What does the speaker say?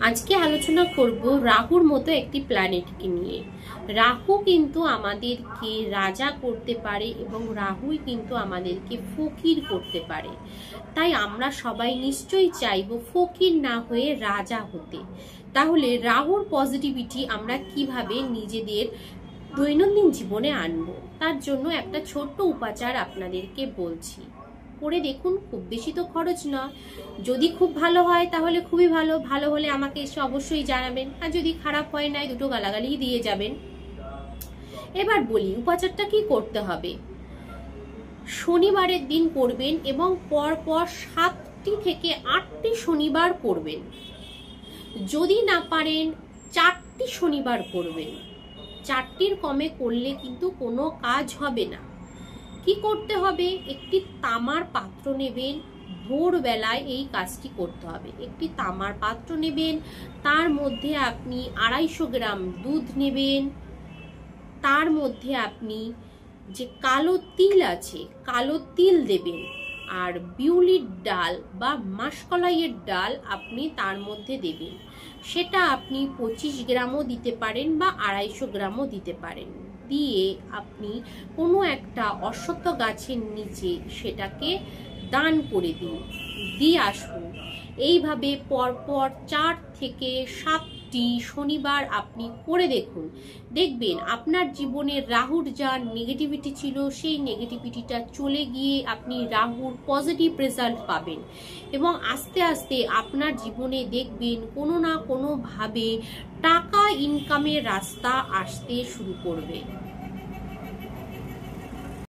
আজকে আলোচনা করব রাহুর মতো একটি প্ল্যানেটকে নিয়ে। রাহু কিন্তু আমাদেরকে রাজা করতে পারে এবং রাহুই কিন্তু আমাদেরকে ফকির করতে পারে। তাই আমরা সবাই নিশ্চয়ই চাইবো ফকির না হয়ে রাজা হতে। তাহলে রাহুর পজিটিভিটি আমরা কিভাবে নিজেদের দৈনন্দিন জীবনে আনবো, তার জন্য একটা ছোট্ট উপাচার আপনাদেরকে বলছি, করে দেখুন। খুব বেশি তো খরচ নয়। যদি খুব ভালো হয় তাহলে খুবই ভালো, ভালো হলে আমাকে এসে অবশ্যই জানাবেন, আর যদি খারাপ হয় নাই দুটো গালাগালি দিয়ে যাবেন। এবার বলি উপাচারটা কি করতে হবে। শনিবারের দিন করবেন এবং পরপর 7টি থেকে 8টি শনিবার করবেন। যদি না পারেন 4টি শনিবার করবেন। 4টির কমে করলে কিন্তু কোনো কাজ হবে না। কি করতে হবে, একটি তামার পাত্র নেবেন। ভোরবেলায় এই কাজটি করতে হবে। একটি তামার পাত্র নেবেন, তার মধ্যে আপনি 250 গ্রাম দুধ নেবেন। তার মধ্যে আপনি যে কালো তিল আছে, কালো তিল দেবেন। আর বিউলির ডাল বা মাসকলাইয়ের ডাল আপনি তার মধ্যে দেবেন। সেটা আপনি 25 গ্রামও দিতে পারেন বা 250 গ্রামও দিতে পারেন। দিয়ে আপনি কোনো একটা অশ্বত্থ গাছের নিচে সেটাকে দান করে দিন, দিয়ে আসুন। এইভাবে পরপর 4 থেকে 7টি শনিবার আপনি করে দেখুন। দেখবেন আপনার জীবনে রাহুর যা নেগেটিভিটি ছিল সেই নেগেটিভিটিটা চলে গিয়ে আপনি রাহুর পজিটিভ রেজাল্ট পাবেন এবং আস্তে আস্তে আপনার জীবনে দেখবেন কোনো না কোনোভাবে টাকা ইনকামের রাস্তা আসতে শুরু করবে।